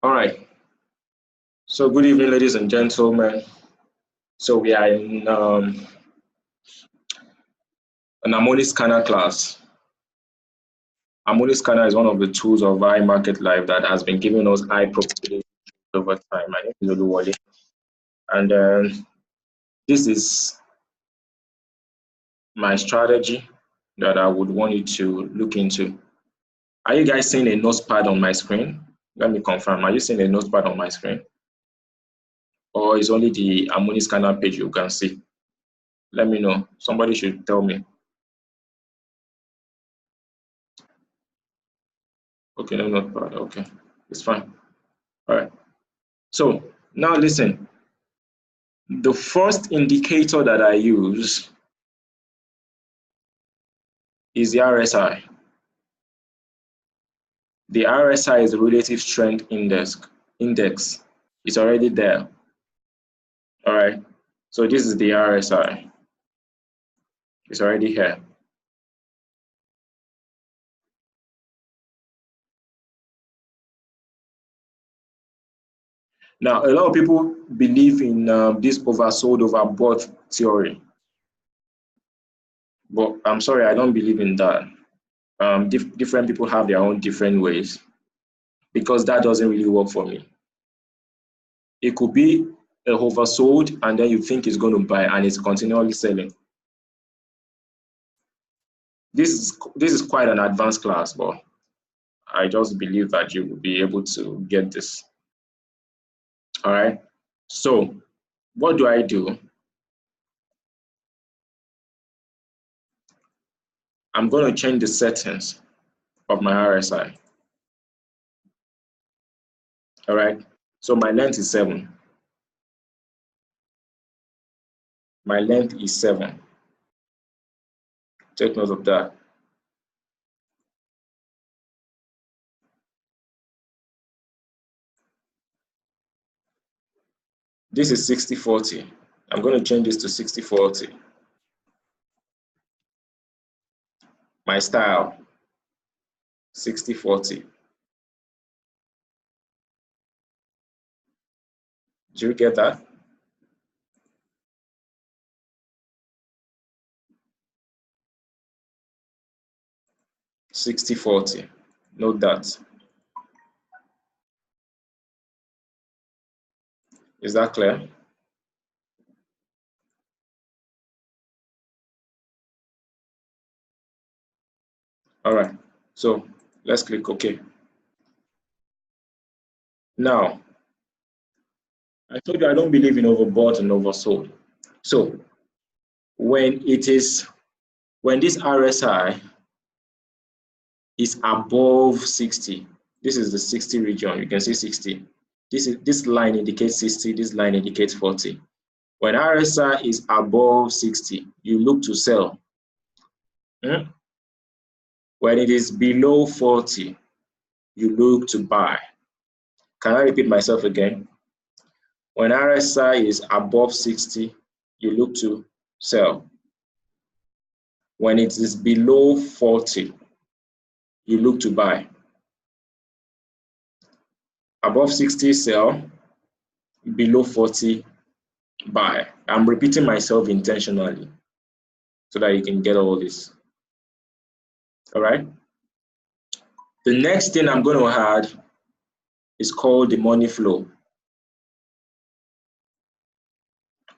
All right. So good evening, ladies and gentlemen. So we are in an Harmonic scanner class. Harmonic scanner is one of the tools of iMarket Live that has been giving us high profitability over time. My name is Oluwole, and this is my strategy that I would want you to look into. Are you guys seeing a notepad on my screen? Let me confirm. Are you seeing a notepad on my screen? Or is only the Harmonic scanner page you can see? Let me know. Somebody should tell me. Okay, no notepad. Okay, it's fine. All right. So now listen. The first indicator that I use is the RSI. The RSI is the relative strength index. It's already there. All right. So this is the RSI. It's already here. Now, a lot of people believe in this oversold, overbought theory. But I'm sorry, I don't believe in that. Different people have their own different ways because that doesn't really work for me. It could be a oversold and then you think it's going to buy and it's continually selling. This is quite an advanced class, but I just believe that you will be able to get this. All right. So what do I do? I'm going to change the settings of my RSI. All right. So my length is 7. My length is 7. Take note of that. This is 60/40. I'm going to change this to 60/40. My style, 60/40. Do you get that? (60/40). Note that. Is that clear? All right. So let's click OK. Now, I told you I don't believe in overbought and oversold. So when this RSI is above 60, this is the 60 region. You can see 60. This line indicates 60. This line indicates 40. When RSI is above 60, you look to sell. When it is below 40, you look to buy. Can I repeat myself again? When RSI is above 60, you look to sell. When it is below 40, you look to buy. Above 60, sell. Below 40, buy. I'm repeating myself intentionally so that you can get all this. All right? The next thing I'm going to add is called the money flow.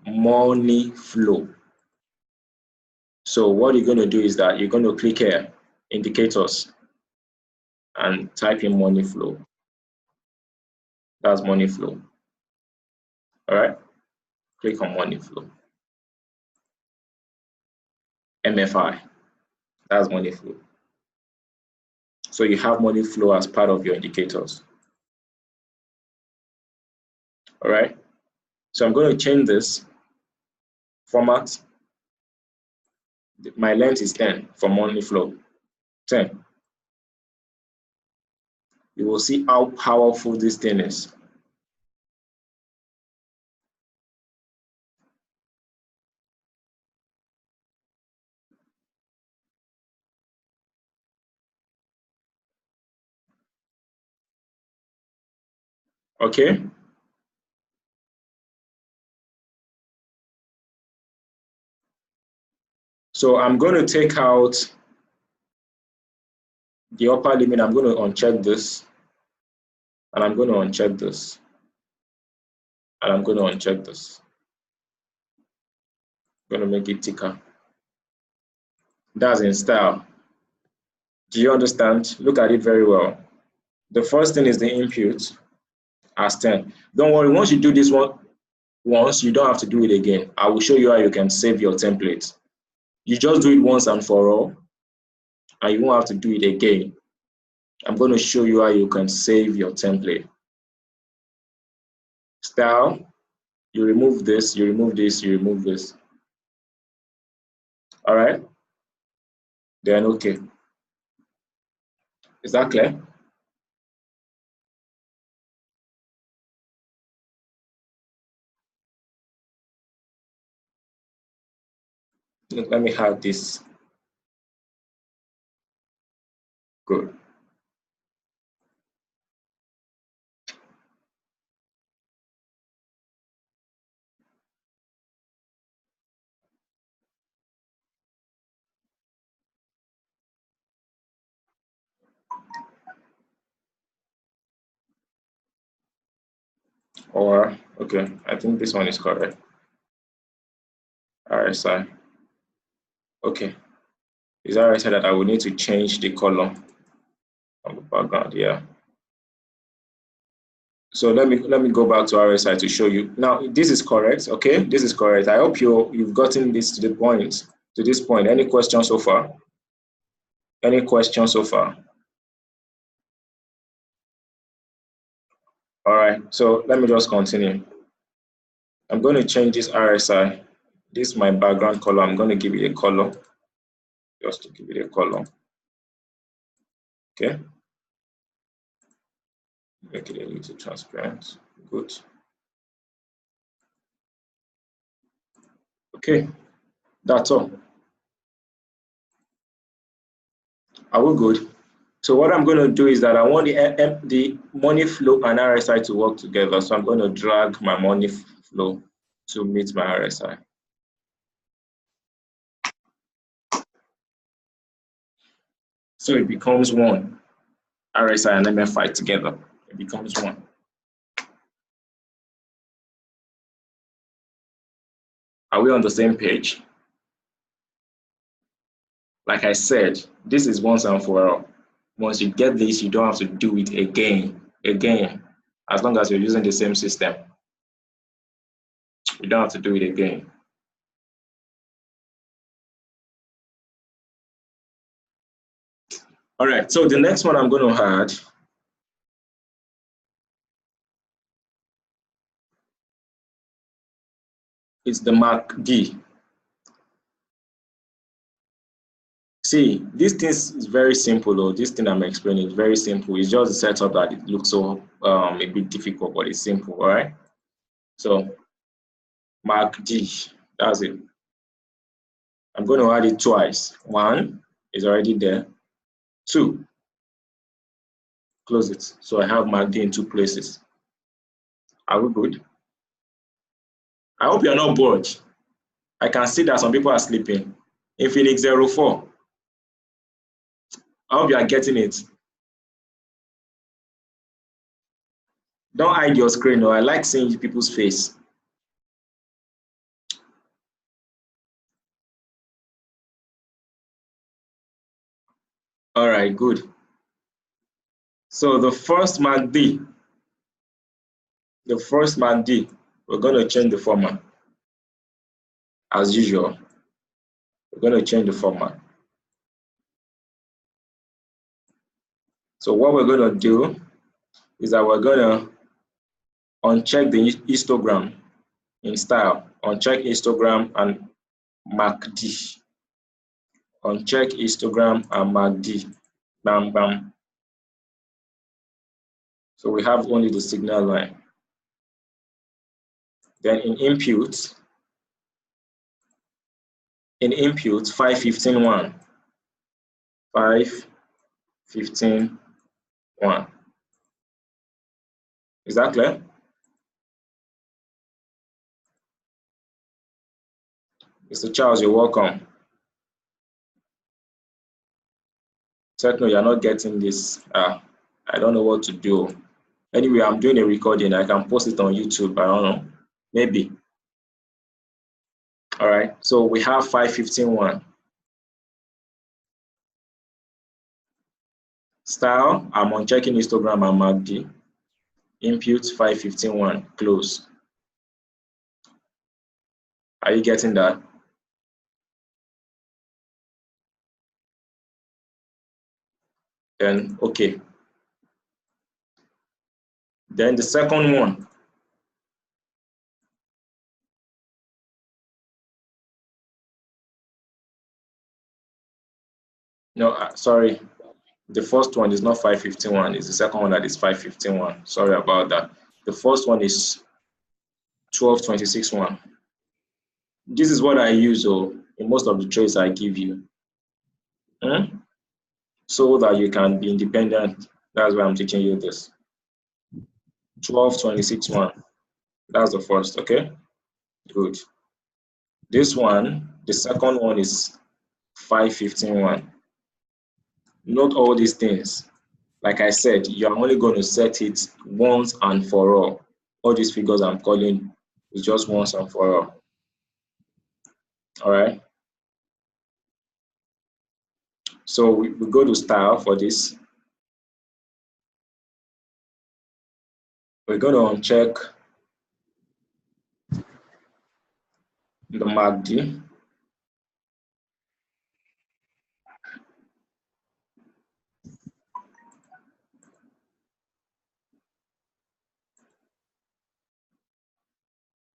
Money flow. So what you're going to do is that you're going to click here, indicators, and type in money flow. That's money flow. All right? Click on money flow. MFI. That's money flow. So you have money flow as part of your indicators. All right? So I'm going to change this format. My length is 10 for money flow. 10. You will see how powerful this thing is. Okay. So I'm going to take out the upper limit. I'm going to uncheck this, and I'm going to uncheck this, and I'm going to uncheck this. I'm going to make it thicker. That's in style. Do you understand? Look at it very well. The first thing is the input as 10. Don't worry, once you do this one once, you don't have to do it again. I will show you how you can save your template. You just do it once and for all, and you won't have to do it again. I'm going to show you how you can save your template. Style, you remove this, you remove this, you remove this. All right? Then okay. Is that clear? Let me have this. Good. Or, okay, I think this one is correct. RSI. Okay. Is RSI that I will need to change the color of the background? Yeah. So let me go back to RSI to show you. Now this is correct, okay? This is correct. I hope you've gotten this to this point. Any questions so far? Any questions so far? All right, so let me just continue. I'm going to change this RSI. This is my background color. I'm going to give it a color, just to give it a color. Okay. Make it a little transparent. Good. Okay, that's all. Are we good? So what I'm going to do is that I want the money flow and RSI to work together. So I'm going to drag my money flow to meet my RSI. So it becomes one. RSI and MFI together. It becomes one. Are we on the same page? Like I said, this is once and for all. Once you get this, you don't have to do it again, as long as you're using the same system. You don't have to do it again. All right, so the next one I'm going to add is the MACD. See, this thing is very simple though. This thing I'm explaining is very simple. It's just the setup that it looks so a bit difficult, but it's simple, all right? So MACD, that's it. I'm going to add it twice. One is already there. Two, close it. So I have MACD in two places. Are we good? I hope you're not bored. I can see that some people are sleeping. Infinix 04. I hope you are getting it. Don't hide your screen, though. I like seeing people's face. All right, good. So the first MACD, we're going to change the format. As usual, we're going to change the format. So what we're going to do is that we're going to uncheck the histogram in style. Uncheck histogram and MACD. Uncheck histogram and MACD. Bam, bam. So we have only the signal line. Then in input 515.1. 515.1. Is that clear? Mr. Charles, you're welcome. Techno, you're not getting this. I don't know what to do. Anyway, I'm doing a recording. I can post it on YouTube. I don't know. Maybe. All right. So we have 5:15:1. Style, I'm on checking Instagram and MACD. Input 5:15:1. Close. Are you getting that? Then okay. Then the second one. No, sorry. The first one is not 5:15:1. It's the second one that is 5:15:1. Sorry about that. The first one is 12:26:1. This is what I use in most of the trades I give you. So that you can be independent. That's why I'm teaching you this. 12:26:1. That's the first, okay? Good. This one, the second one is 5:15:1. Note all these things. Like I said, you're only going to set it once and for all. All these figures I'm calling is just once and for all. All right. So we go to style for this. We're going to uncheck the MACD.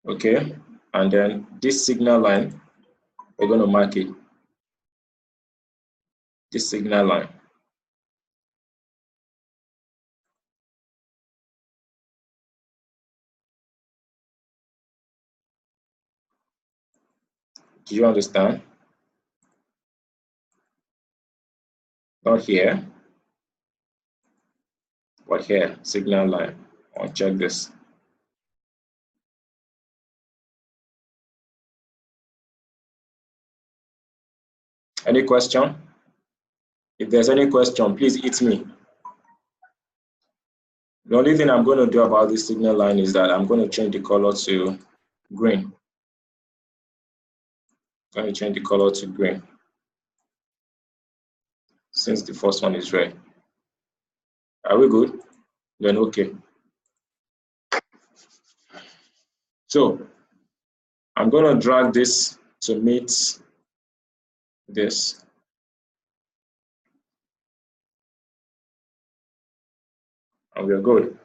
Okay. And then this signal line, we're going to mark it. This signal line. Do you understand? Not here, but here, signal line. I'll check this. Any question? If there's any question, please hit me. The only thing I'm going to do about this signal line is that I'm going to change the color to green. I'm going to change the color to green since the first one is red. Are we good? Then okay. So I'm going to drag this to meet this. And we're good.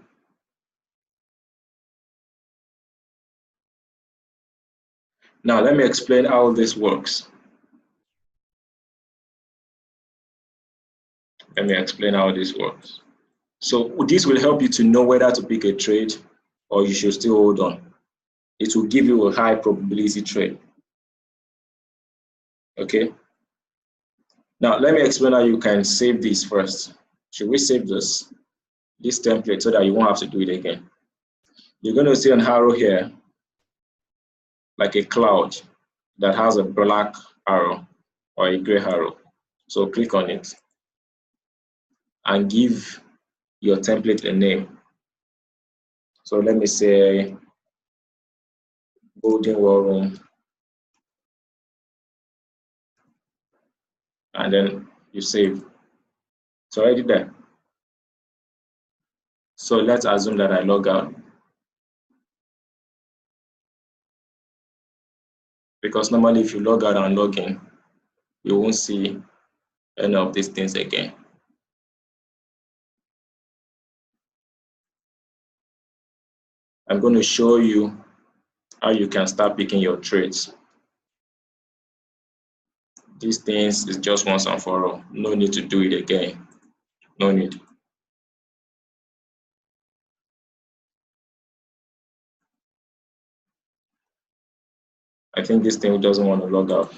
Now let me explain how this works. Let me explain how this works. So this will help you to know whether to pick a trade or you should still hold on. It will give you a high probability trade. Okay. Now let me explain how you can save this first. Should we save this template so that you won't have to do it again? You're going to see an arrow here, like a cloud that has a black arrow or a gray arrow. So click on it and give your template a name. So let me say Golden War Room, and then you save. It's already there. So let's assume that I log out, because normally if you log out and log in, you won't see any of these things again. I'm going to show you how you can start picking your trades. These things is just once and for all. No need to do it again. No need. I think this thing doesn't want to log out.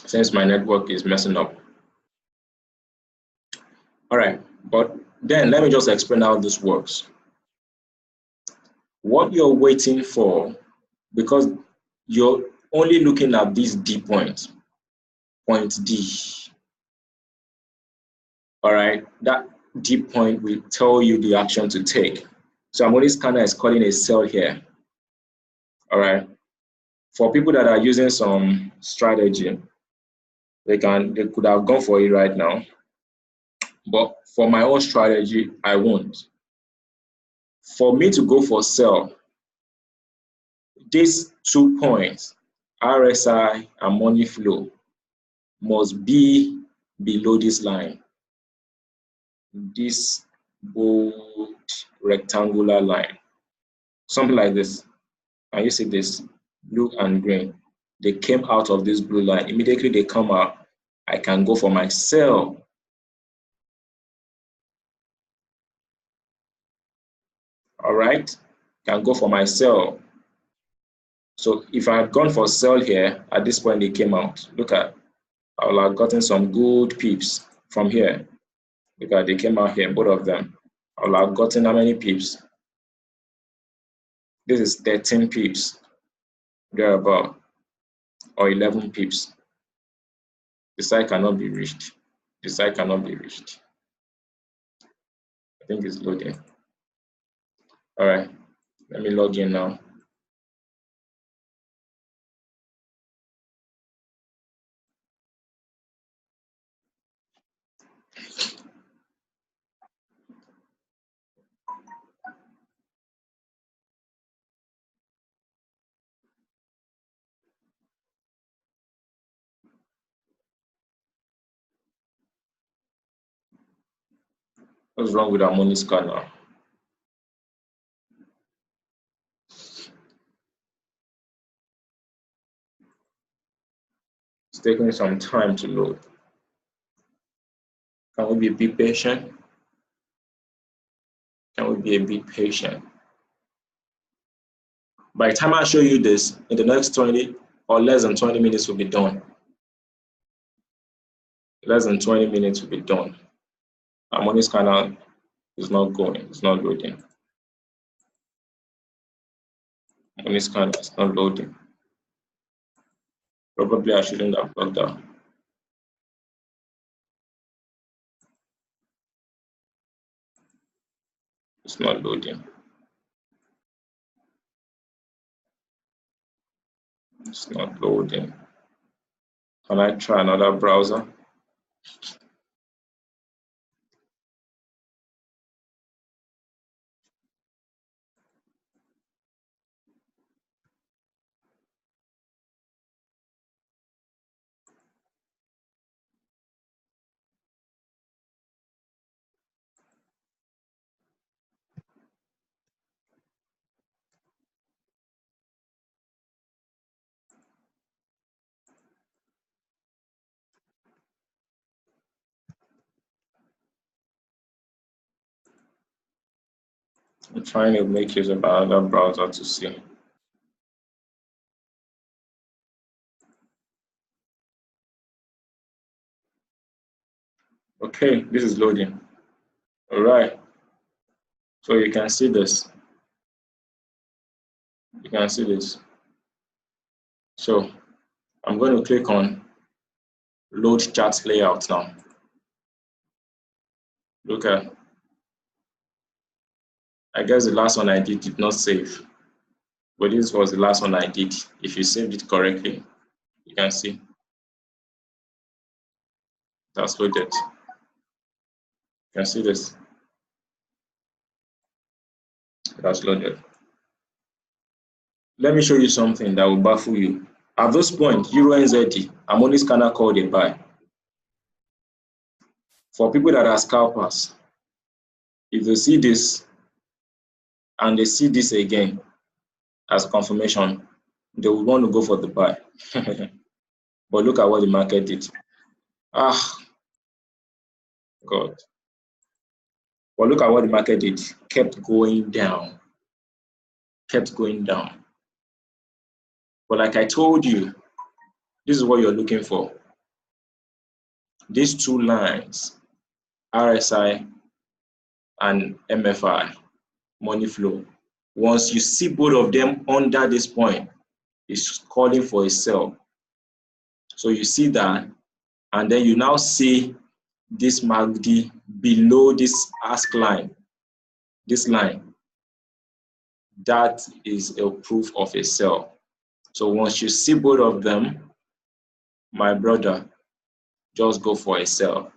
since my network is messing up. All right, but then let me just explain how this works. What you're waiting for, because you're only looking at this D point, point D. All right, that D point will tell you the action to take. So Harmonic scanner is calling a cell here. All right, for people that are using some strategy, they could have gone for it right now. But for my own strategy, I won't. For me to go for sell, these 2 points, RSI and money flow, must be below this line, this bold rectangular line, something like this. And you see this blue and green, they came out of this blue line. Immediately they come out, I can go for my sell. All right, can go for my sell. So if I had gone for sell here, at this point they came out. Look at, I would have gotten some good pips from here. Look at, they came out here, both of them. I would have gotten how many pips? This is 13 pips, thereabout, or 11 pips. The side cannot be reached. The side cannot be reached. I think it's loading. All right, let me log in now. What's wrong with Harmonic scanner? It's taking some time to load. Can we be a bit patient? Can we be a bit patient? By the time I show you this, in the next 20 or less than 20 minutes will be done. Less than 20 minutes will be done. Harmonic scanner is not going, it's not loading. Harmonic scanner is not loading. Probably I shouldn't have logged out. It's not loading. It's not loading. Can I try another browser? I'm trying to make use of another browser to see. Okay, this is loading. All right. So you can see this. You can see this. So I'm going to click on load chart layout now. Look at, I guess the last one I did not save, but this was the last one I did. If you saved it correctly, you can see that's loaded. You can see this. That's loaded. Let me show you something that will baffle you. At this point, Euro NZD, Harmonic scanner called a buy. For people that are scalpers, if they see this and they see this again as confirmation, they will want to go for the buy. But look at what the market did. Ah, God. But look at what the market did. Kept going down. Kept going down. But like I told you, this is what you're looking for. These two lines, RSI and MFI, money flow. Once you see both of them under this point, it's calling for a sell. So you see that, and then you now see this MACD below this ask line, this line. That is a proof of a sell. So once you see both of them, my brother, just go for a sell.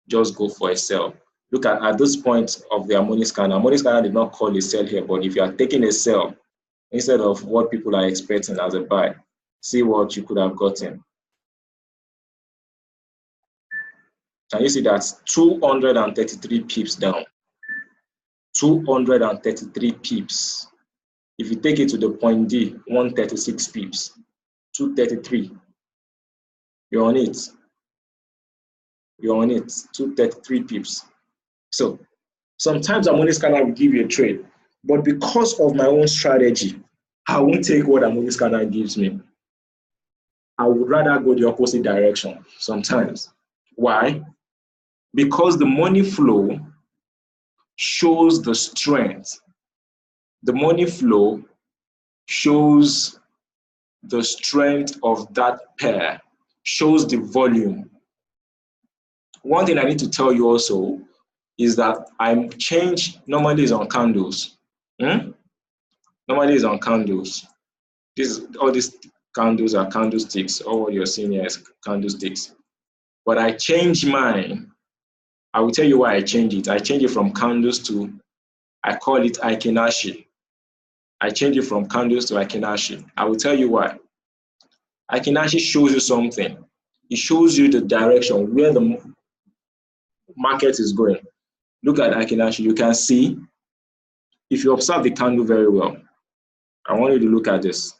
Just go for a sell. Look at this point of the Harmonic scanner. Harmonic scanner did not call a sell here, but if you are taking a sell instead of what people are expecting as a buy, see what you could have gotten. Can you see that's 233 pips down? 233 pips. If you take it to the point D, 136 pips, 233. You're on it. You're on it. 233 pips. So sometimes Harmonic scanner will give you a trade, but because of my own strategy, I won't take what Harmonic scanner gives me. I would rather go the opposite direction sometimes. Why? Because the money flow shows the strength. The money flow shows the strength of that pair, shows the volume. One thing I need to tell you also is that I'm changed normally is on candles. Normally is on candles. All these candles are candlesticks. All what you're seeing here is candlesticks. But I changed mine. I will tell you why I changed it. I changed it from candles to, I call it Aikenashi. I changed it from candles to Aikenashi. I will tell you why. Aikenashi shows you something. It shows you the direction where the market is going. Look at Aikenashi. You can see, if you observe the candle very well, I want you to look at this.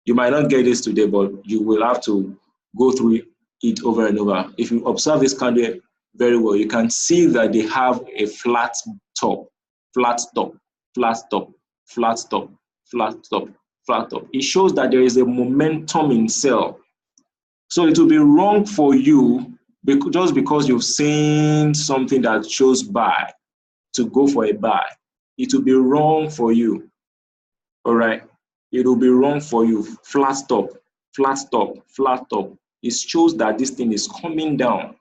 You might not get this today, but you will have to go through it over and over. If you observe this candle very well, you can see that they have a flat top, flat top, flat top, flat top, flat top, flat top. It shows that there is a momentum in sell. So it will be wrong for you, just because you've seen something that shows buy, to go for a buy. It will be wrong for you. All right. It will be wrong for you. Flat top, flat top, flat top. It shows that this thing is coming down.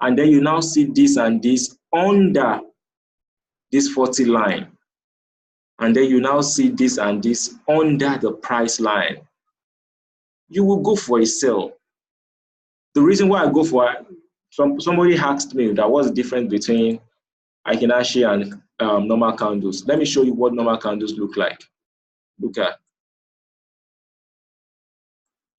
And then you now see this and this under this 40 line. And then you now see this and this under the price line. You will go for a sell. The reason why I go for somebody asked me that what's the difference between Aikenashi and normal candles. Let me show you what normal candles look like. Look at.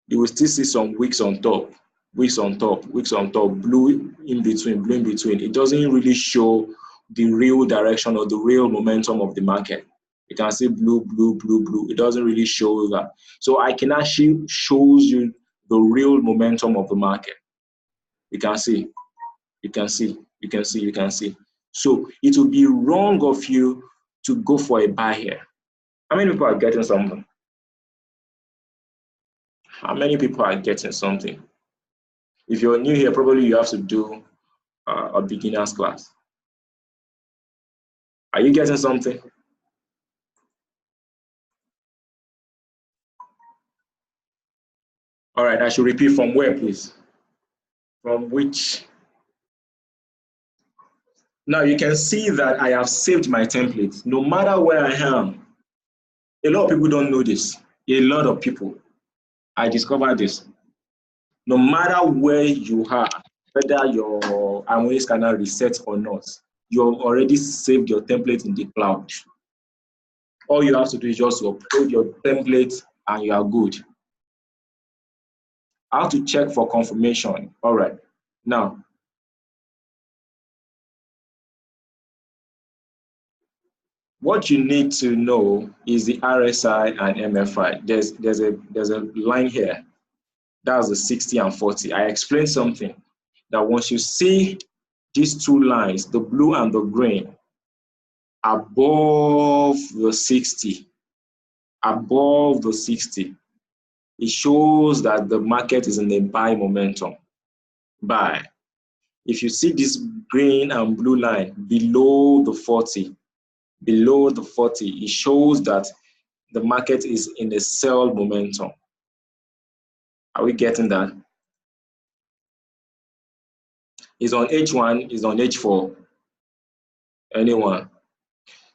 You will still see some wicks on top, wicks on top, wicks on top, blue in between, blue in between. It doesn't really show the real direction or the real momentum of the market. You can see blue, blue, blue, blue. It doesn't really show that. So Aikenashi shows you the real momentum of the market. You can see, you can see, you can see, you can see. So it will be wrong of you to go for a buy here. How many people are getting something? How many people are getting something? If you're new here, probably you have to do a beginner's class. Are you getting something? All right, I should repeat from where, please? From which? Now you can see that I have saved my template. No matter where I am, a lot of people don't know this. A lot of people. I discovered this. No matter where you are, whether your Harmonic scanner resets or not, you have already saved your template in the cloud. All you have to do is just upload your template and you are good. How to check for confirmation. All right. Now, what you need to know is the RSI and MFI. There's a line here. That's the 60 and 40. I explained something that once you see these two lines, the blue and the green, above the 60, above the 60, it shows that the market is in a buy momentum. Buy. If you see this green and blue line below the 40, it shows that the market is in a sell momentum. Are we getting that? Is on H1, is on H4, anyone?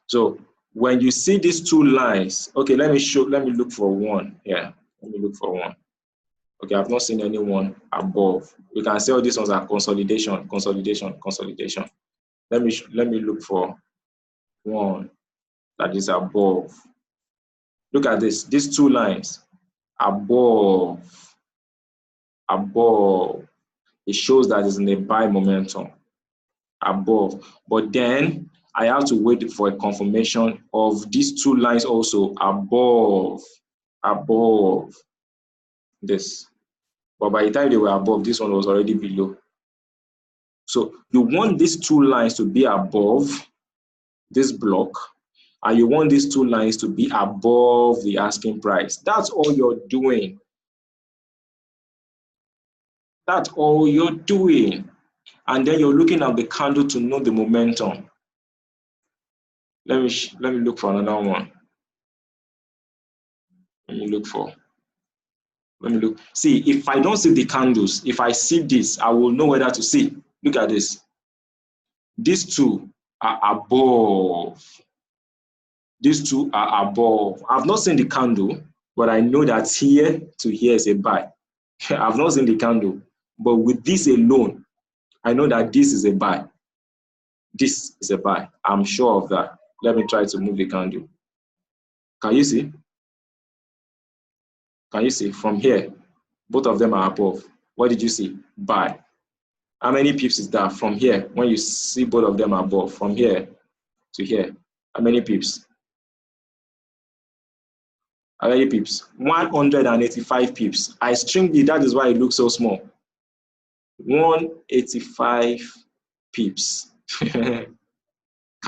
So when you see these two lines, okay, let me look for one. Yeah, let me look for one. Okay, I've not seen anyone above. We can say all these ones are consolidation. Let me look for one that is above. Look at this, these two lines, above. It shows that it's in a buy momentum, above. But then I have to wait for a confirmation of these two lines also above this. But by the time they were above, this one was already below. So you want these two lines to be above this block, and you want these two lines to be above the asking price. That's all you're doing. That's all you're doing. And then you're looking at the candle to know the momentum. Let me look for another one. Let me look. See, if I don't see the candles, if I see this, I will know whether to see. Look at this. These two are above. These two are above. I've not seen the candle, but I know that here to here is a buy. I've not seen the candle, but with this alone, I know that this is a buy. This is a buy. I'm sure of that. Let me try to move the candle. Can you see? Can you see? From here, both of them are above. What did you see? Buy. How many pips is that? From here, when you see both of them above, from here to here, how many pips? How many pips? 185 pips. I stringed it, that is why it looks so small. 185 pips. Can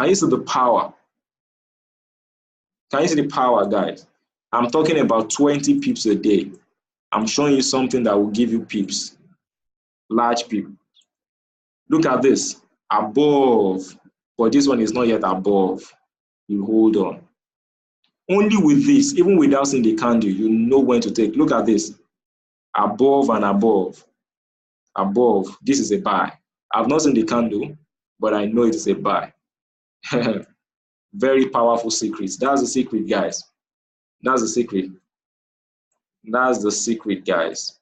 you see the power? Can you see the power, guys? I'm talking about 20 pips a day. I'm showing you something that will give you pips, large pips. Look at this, above, but this one is not yet above. You hold on. Only with this, even without seeing the candle, you know when to take. Look at this, above and above. Above, this is a buy. I've not seen the candle, but I know it is a buy. Very powerful secrets. That's the secret, guys. That's the secret. That's the secret, guys.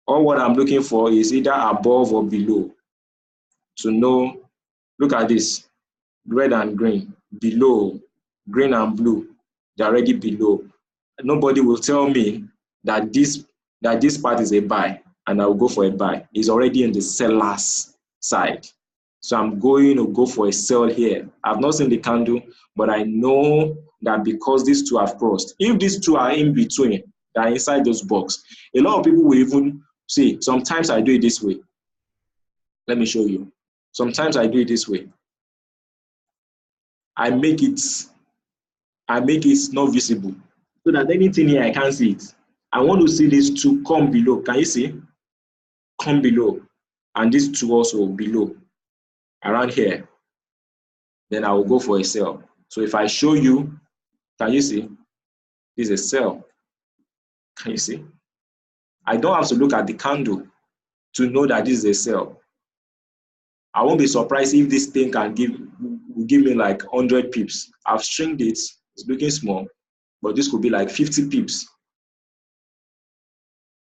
All what I'm looking for is either above or below. To know, look at this, red and green, below, green and blue, they're already below. Nobody will tell me that this part is a buy and I will go for a buy. It's already in the seller's side. So I'm going to go for a sell here. I've not seen the candle, but I know that because these two have crossed, if these two are in between, they're inside those boxes, a lot of people will even see, sometimes I do it this way. Let me show you. Sometimes I do it this way. I make it not visible so that anything here I can't see it. I want to see these two come below. Can you see? Come below. And these two also below, around here. Then I will go for a sell. So if I show you, can you see? This is a sell. Can you see? I don't have to look at the candle to know that this is a sell. I won't be surprised if this thing will give me like 100 pips. I've stringed it. It's looking small, but this could be like 50 pips.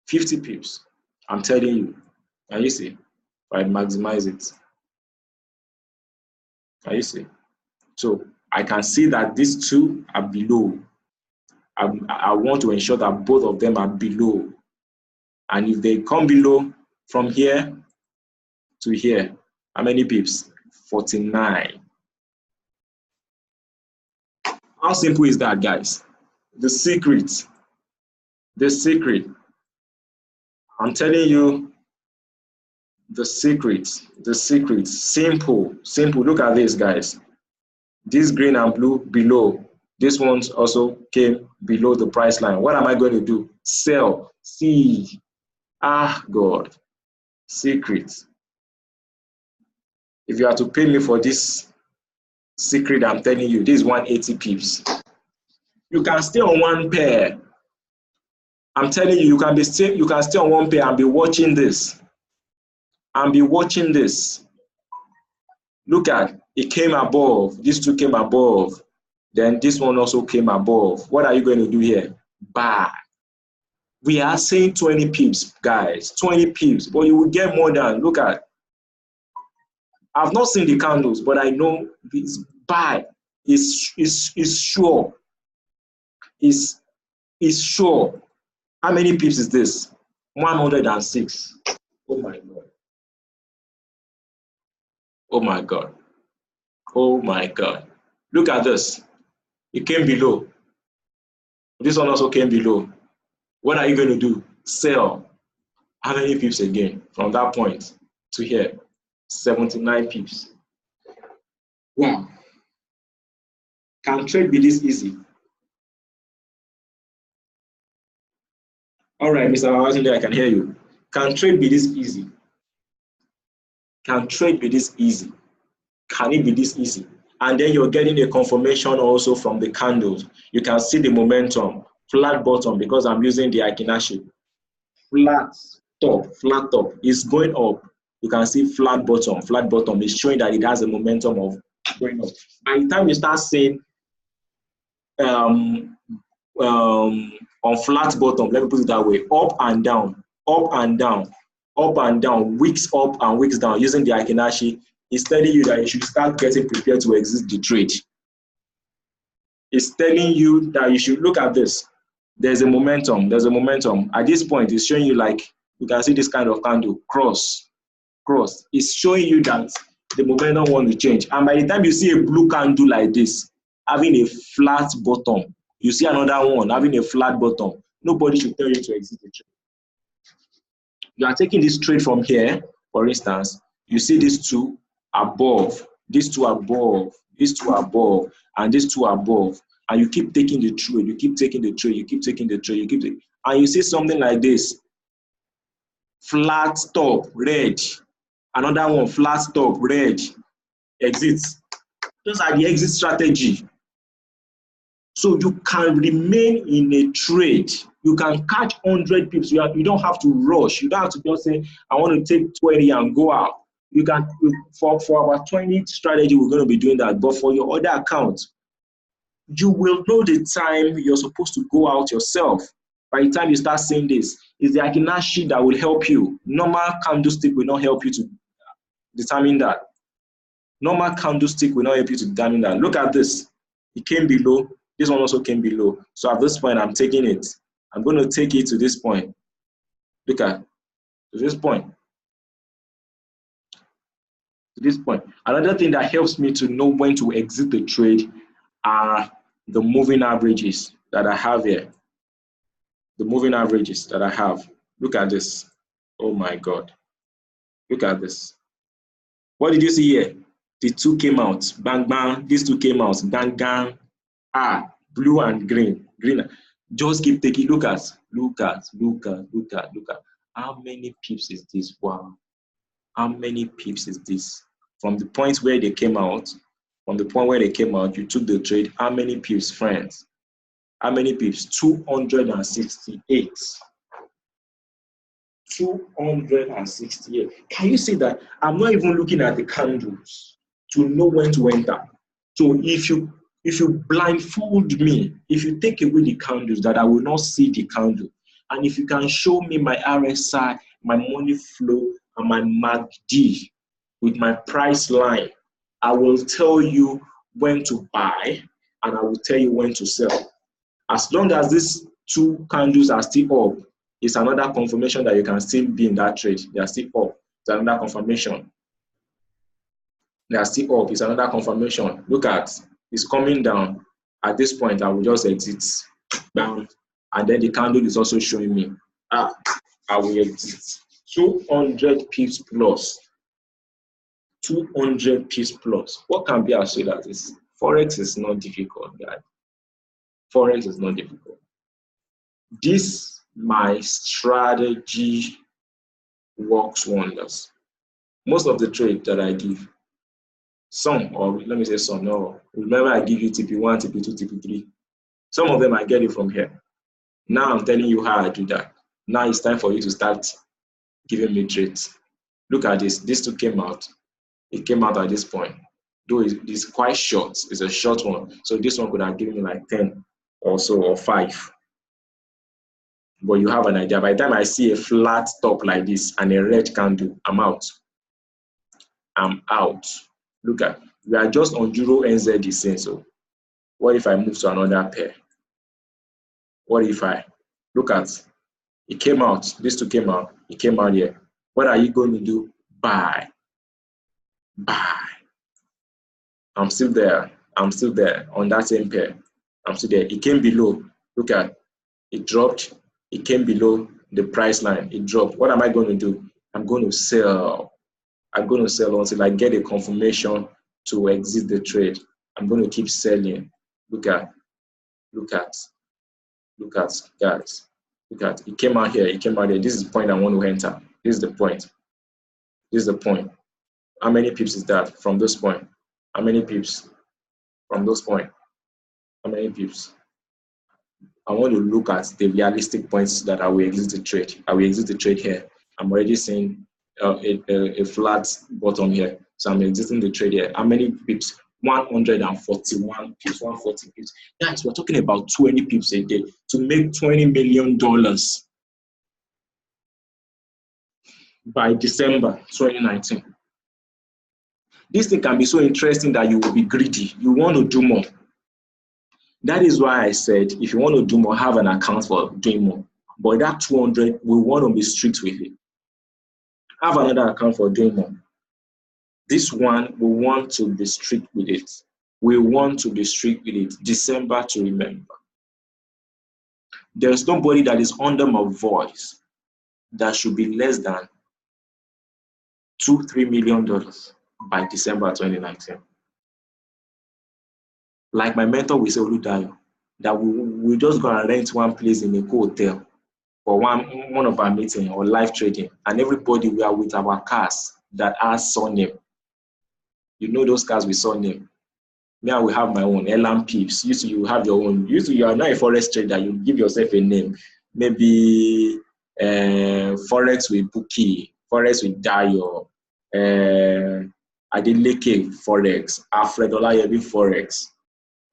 50 pips. I'm telling you. Can you see? If I maximize it. Can you see? So I can see that these two are below. I want to ensure that both of them are below. And if they come below from here to here, how many pips? 49. How simple is that, guys? The secret. I'm telling you, the secret, simple. Look at this, guys. This green and blue below, This one also came below the price line. What am I going to do? Sell. See. Ah, God. Secret. If you are to pay me for this secret, I'm telling you, this is 180 pips. You can stay on one pair. I'm telling you, you can stay on one pair and be watching this. And be watching this. Look at it came above. These two came above. Then this one also came above. What are you going to do here? Buy. We are saying 20 pips, guys. 20 pips. But you will get more than, look at. I've not seen the candles, but I know this buy is sure. Is sure. How many pips is this? 106. Oh my God. Oh my God. Oh my God. Look at this. It came below. This one also came below. What are you going to do? Sell. How many pips again? From that point to here. 79 pips. Wow. Can trade be this easy? All right, Mr. Mawatunde, I can hear you. Can trade be this easy? Can trade be this easy? Can it be this easy? And then you're getting a confirmation also from the candles. You can see the momentum, flat bottom, because I'm using the Akinashi. Flat top is going up. You can see flat bottom is showing that it has a momentum of going up. By the time you start seeing on flat bottom, let me put it that way, up and down, up and down, up and down, weeks up and weeks down, using the Akinashi, is telling you that you should start getting prepared to exit the trade. It's telling you that you should look at this. There's a momentum. At this point, it's showing you, like, you can see this kind of candle, cross. It's showing you that the momentum wants to change. And by the time you see a blue candle like this, having a flat bottom, you see another one having a flat bottom, nobody should tell you to exit the trade. You are taking this trade from here, for instance, you see these two above, these two above, these two above, and these two above, and you keep taking the trade, you keep taking the trade, you keep taking the trade, and you see something like this, flat top, red, another one, flat top, red, exit. Those are the exit strategy. So you can remain in a trade. You can catch 100 pips. You don't have to rush. You don't have to just say, I want to take 20 and go out. You can, for our 20 strategy, we're going to be doing that. But for your other account, you will know the time you're supposed to go out yourself. By the time you start seeing this, it's the Akinashi that will help you. Normal candlestick will not help you to determine that. Normal candlestick will not help you to determine that. Look at this. It came below. This one also came below. So at this point, I'm taking it. I'm going to take it to this point. Look at to this point. To this point. Another thing that helps me to know when to exit the trade are the moving averages that I have here. The moving averages that I have. Look at this. Oh my God. Look at this. What did you see here? The two came out. Bang, bang. These two came out. Gang, gang. Ah, blue and green. Green. Just keep taking. Look at. How many pips is this? Wow. How many pips is this? From the point where they came out, you took the trade. How many pips, friends? How many pips? 268. 268. Can you see that? I'm not even looking at the candles to know when to enter. So if you blindfold me, if you take away the candles, that I will not see the candle, and if you can show me my RSI, my money flow, and my MACD with my price line, I will tell you when to buy and I will tell you when to sell. As long as these two candles are still up, it's another confirmation that you can still be in that trade. They are still up. It's another confirmation. They are still up. It's another confirmation. Look at, it's coming down. At this point, I will just exit down. And then the candle is also showing me, I will exit. 200 pips plus. 200 pips plus. What can be as good as this? Forex is not difficult, guys. Forex is not difficult. This, my strategy works wonders. Most of the trade that I give, some, or let me say some, no, remember I give you TP1, TP2, TP3. Some of them I get it from here. Now I'm telling you how I do that. Now it's time for you to start giving me trades. Look at this. This two came out. It came out at this point. Though it's quite short. It's a short one. So this one could have given me like 10 or so, or 5. But you have an idea. By the time I see a flat top like this and a red candle, I'm out. I'm out. Look at, we are just on Euro NZ same. So what if I move to another pair? What if I look at, it came out, this two came out, it came out here. What are you going to do? Buy. Buy. I'm still there. I'm still there on that same pair. I'm still there. It came below. Look at, it dropped. It came below the price line. It dropped. What am I going to do? I'm going to sell. I'm going to sell until I get a confirmation to exit the trade. I'm going to keep selling. Look at, guys. Look at, it came out here. It came out here. This is the point I want to enter. This is the point. This is the point. How many pips is that from this point? How many pips from this point? How many pips? I want to look at the realistic points that I will exit the trade. I will exit the trade here. I'm already seeing a flat bottom here. So I'm exiting the trade here. How many pips? 141 pips, 140 pips. Guys, we're talking about 20 pips a day to make $20 million by December 2019. This thing can be so interesting that you will be greedy. You want to do more. That is why I said, if you want to do more, have an account for doing more. But that 200, we want to be strict with it. Have another account for doing more. This one, we want to be strict with it. We want to be strict with it. December to remember. There's nobody that is under my voice that should be less than $2-3 million by December 2019. Like my mentor will say, Oludayo, that we just go and rent one place in a hotel for one of our meetings or live trading, and everybody we are with our cars that has surname. You know those cars with surname. Now we have my own Elan Pips. Usually you have your own. Usually you are not a forex trader. You give yourself a name. Maybe Forex with Buki, Forex with Dayo, Adeleke Forex, Alfred Olayebi Forex.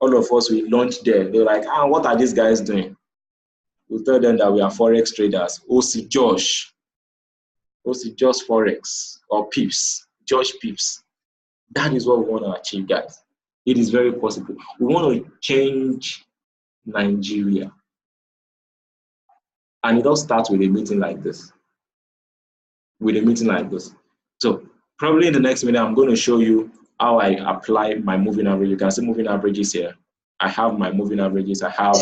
All of us, we launched there. They're like, what are these guys doing? We'll tell them that we are Forex traders. OC Josh Forex, or Pips, Josh Pips. That is what we want to achieve, guys. It is very possible. We want to change Nigeria. And it all starts with a meeting like this. So probably in the next minute, I'm going to show you how I apply my moving average. You can see moving averages here. I have my moving averages. I have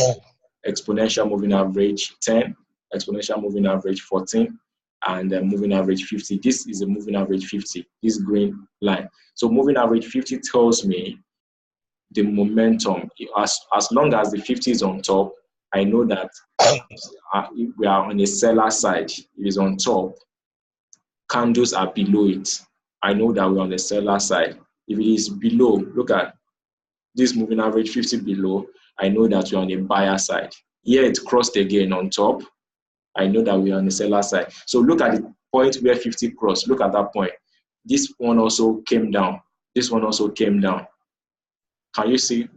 exponential moving average 10, exponential moving average 14, and moving average 50. This is a moving average 50, this green line. So moving average 50 tells me the momentum. As long as the 50 is on top, I know that we are on the seller side. It is on top. Candles are below it. I know that we're on the seller side. If it is below, look at this moving average 50 below, I know that we're on the buyer side. Here it crossed again on top. I know that we're on the seller side. So look at the point where 50 crossed. Look at that point. This one also came down. This one also came down. Can you see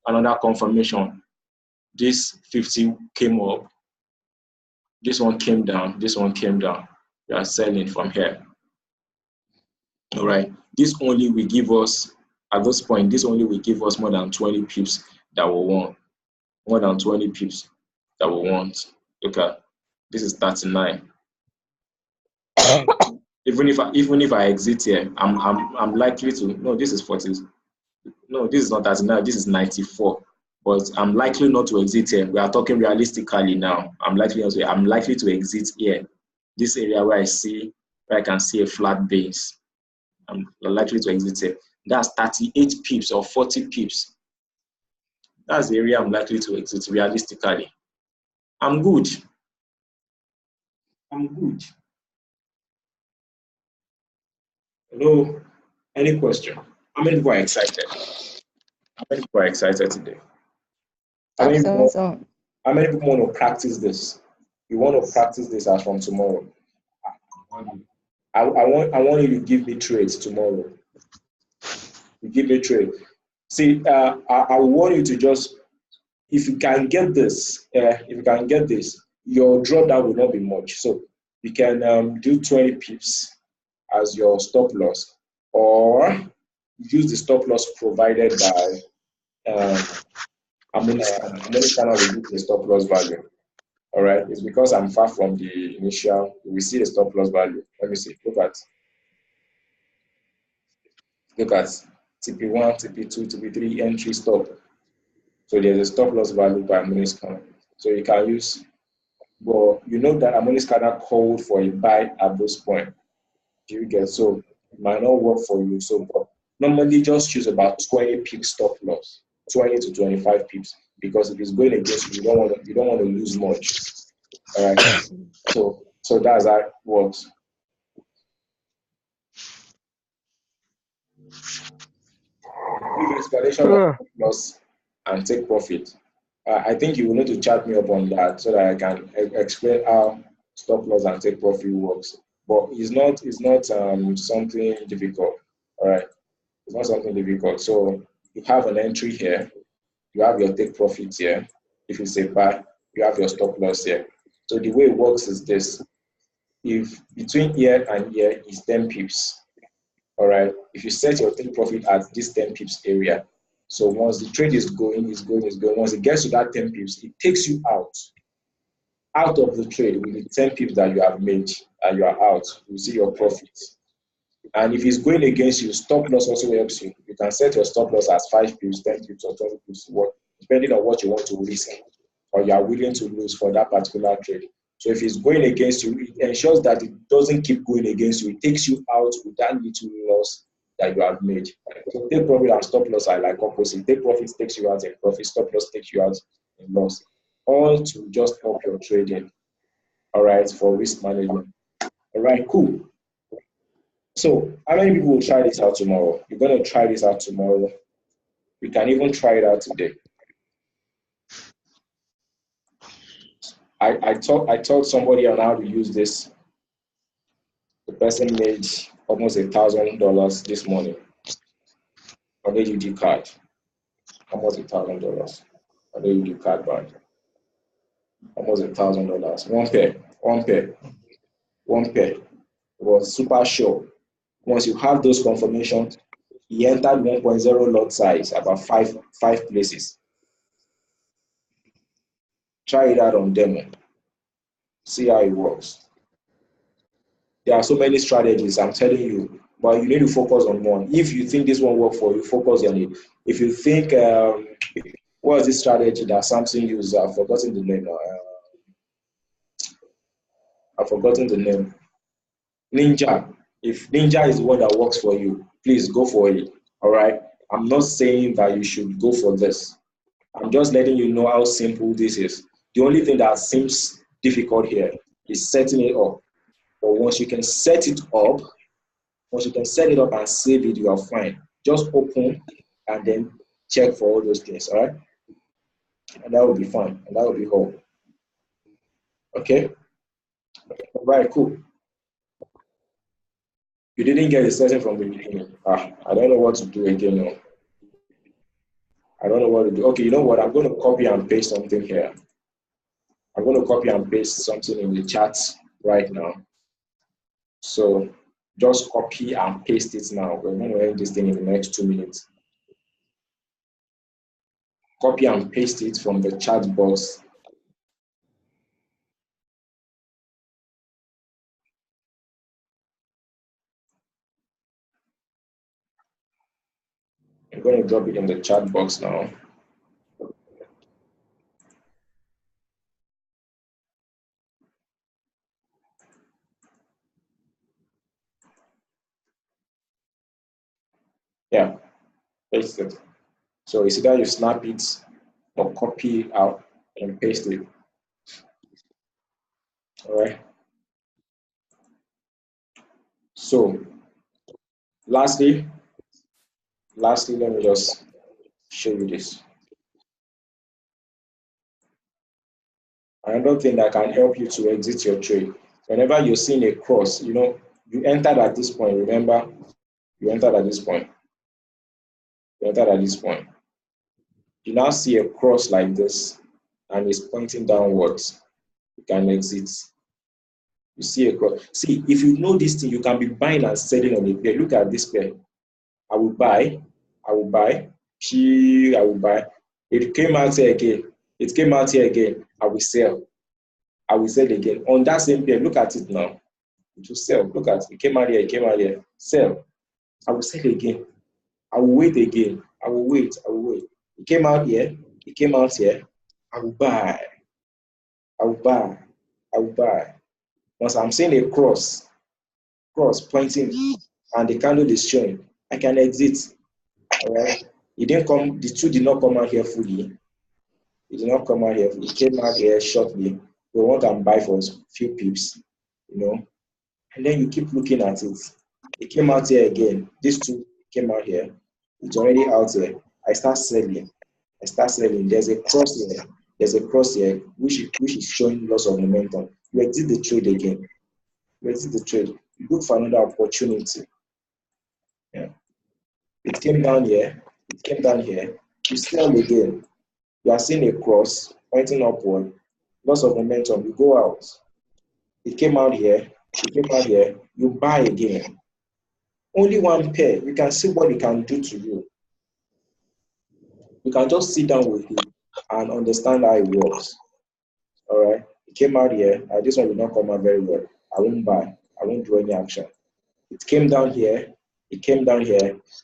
another confirmation? This 50 came up. This one came down. This one came down. We are selling from here. All right. This only will give us, at this point, this only will give us more than 20 pips that we want. More than 20 pips that we want. Look at, this is 39. Even if I exit here, I'm likely to, no, this is 40. No, this is not 39, this is 94. But I'm likely not to exit here. We are talking realistically now. I'm likely to exit here. This area where I can see a flat base. I'm likely to exit here. That's 38 pips or 40 pips That's the area I'm likely to exit realistically. I'm good. I'm good. Hello, any question? How many people are excited? How many people are excited today? How many people, Awesome. how many people want to practice this? You want to practice this as from tomorrow. I want you to give me trades tomorrow. You give me trade. See, I want you to just, if you can get this, your drawdown will not be much. So you can do 20 pips as your stop loss, or use the stop loss provided by Harmonic Scanner. Harmonic Scanner will give the stop loss value. All right, it's because I'm far from the initial. We see a stop loss value. Let me see. Look at TP1, TP2, TP3 entry stop. So there's a stop loss value by Harmonic Scanner. So you can use, but you know that Harmonic Scanner called for a buy at this point. Do you get? So it might not work for you. So but normally just choose about 20 pips stop loss, 20 to 25 pips, because if it's going against you, you don't want to lose much. All right. So that's how it works. Give explanation of stop loss and take profit. I think you will need to chat me up on that so that I can explain how stop loss and take profit works. But it's not something difficult. All right, it's not something difficult. So you have an entry here, you have your take profit here. If it's a buy, you have your stop loss here. So the way it works is this: if between here and here is 10 pips, all right, if you set your take profit at this 10 pips area, so once the trade is going, once it gets to that 10 pips, it takes you out of the trade with the 10 pips that you have made, and you are out. You see your profits. And if it's going against you, stop loss also helps you. You can set your stop loss as 5 pips, 10 pips, or 20 pips, depending on what you want to risk or you are willing to lose for that particular trade. So if it's going against you, it ensures that it doesn't keep going against you. It takes you out with that little loss that you have made. So take profit and stop loss are like opposite. Take profit takes you out in profit, stop loss takes you out in loss. All to just help your trading. All right, for risk management. All right, cool. So how many people will try this out tomorrow? You're going to try this out tomorrow. We can even try it out today. I taught somebody on how to use this. The person made almost $1,000 this morning on the UD card. Almost $1,000 on the UD card band. Almost $1,000. One pair. It was super sure. Once you have those confirmations, he entered 1.0 lot size, about five places. Try it out on demo. See how it works. There are so many strategies, I'm telling you, but you need to focus on one. If you think this one work for you, focus on it. If you think, what is this strategy that Samsung used? I've forgotten the name now. I've forgotten the name. Ninja. If Ninja is the one that works for you, please go for it. All right. I'm not saying that you should go for this. I'm just letting you know how simple this is. The only thing that seems difficult here is setting it up. But once you can set it up, and save it, you are fine. Just open and then check for all those things, all right? And that will be fine, and that will be all. Okay? All right, cool. You didn't get the setting from the beginning. I don't know what to do again now. I don't know what to do. Okay, you know what? I'm going to copy and paste something here. I'm going to copy and paste something in the chat right now. So just copy and paste it now. We're going to end this thing in the next 2 minutes. Copy and paste it from the chat box. I'm going to drop it in the chat box now. Yeah, paste it. So it's either you snap it or copy it out and paste it. All right. So lastly, let me just show you this. Another thing that can help you to exit your trade. Whenever you're seeing a cross, you entered at this point. Remember, you entered at this point. You entered at this point. You now see a cross like this, and it's pointing downwards. You can exit. You see a cross. See, if you know this thing, you can be buying and selling on a pair. Look at this pair. I will buy. I will buy. I will buy. It came out here again. It came out here again. I will sell. I will sell again. On that same pair, look at it now. It will sell. Look at it. It came out here. It came out here. Sell. I will sell again. I will wait again. I will wait. I will wait. It came out here. It came out here. I will buy. I will buy. I will buy. Once I'm seeing a cross pointing, and the candle is showing, I can exit. All right. It didn't come. The two did not come out here fully. It did not come out here. It came out here shortly. You want and buy for a few pips, and then you keep looking at it. It came out here again. These two came out here. It's already out here. I start selling. There's a cross here. Which is showing loss of momentum. You exit the trade again. You look for another opportunity. Yeah. It came down here. You sell again. You are seeing a cross pointing upward. Loss of momentum. You go out. It came out here. You buy again. Only one pair. You can see what it can do to you. You can just sit down with it and understand how it works. All right. It came out here. This one will not come out very well. I won't buy. I won't do any action. It came down here.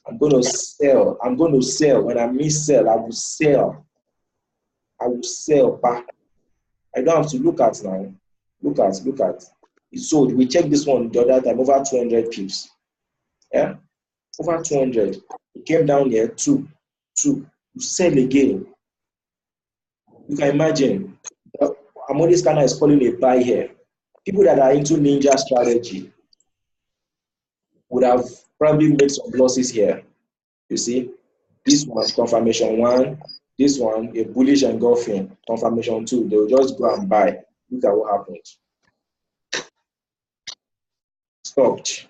I'm going to sell. When I mean sell, I will sell. Back. I don't have to look at now. Look at. It sold. We checked this one the other time, over 200 pips. Yeah? Over 200. It came down here, two. You sell again. You can imagine. Harmonic scanner is calling a buy here. People that are into ninja strategy would have probably made some losses here. You see, this one, confirmation one, this one, a bullish engulfing, confirmation two. They'll just go and buy. Look at what happened. Stopped.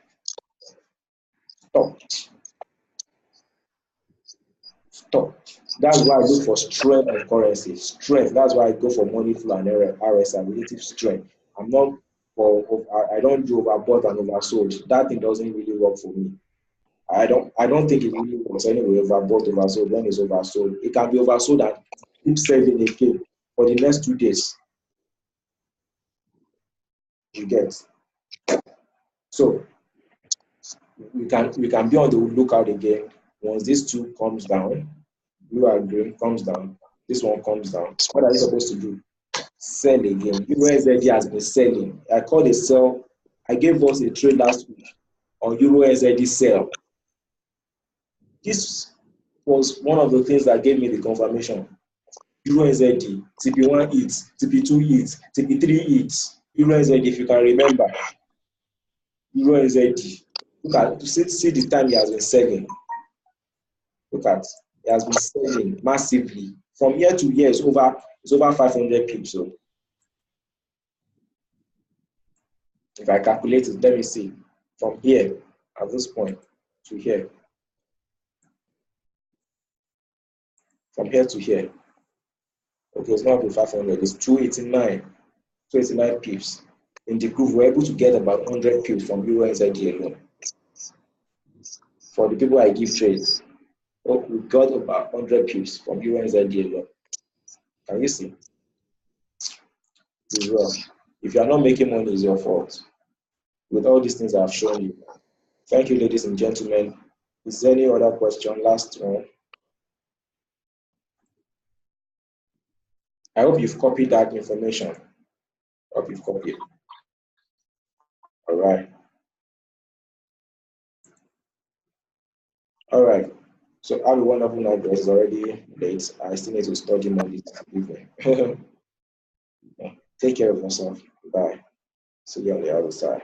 That's why I look for strength in currency. Strength. That's why I go for money flow and RSI, relative strength. I don't do overbought and oversold. That thing doesn't really work for me. I don't think it really works anyway. Overbought, oversold. When it's oversold, it can be oversold and keep selling again for the next 2 days. You get. So we can be on the lookout again. Once this two comes down, blue and green comes down, this one comes down. What are you supposed to do? Sell again. EURUSD has been selling. I called a sell. I gave us a trade last week on EURUSD sell. This was one of the things that gave me the confirmation. EURUSD, TP1 hits, TP2 hits, TP3 hits. EURUSD, if you can remember, EURUSD. Look at see the time he has been selling. Look at, he has been selling massively. From year to year, it's over 500 pips. So if I calculate it, let me see. From here at this point to here. From here to here. Okay, it's not 500, it's 289 pips. In the group, we're able to get about 100 pips from EURUSD alone. For the people I give trades, we got about 100 pips from EURUSD alone. Can you see? It's rough. If you are not making money, it's your fault. With all these things I've shown you. Thank you, ladies and gentlemen. Is there any other question? Last one. I hope you've copied that information. I hope you've copied. All right. All right. So have a wonderful night, guys. It's already late. I still need to study more this evening. Take care of yourself. Bye. See you on the other side.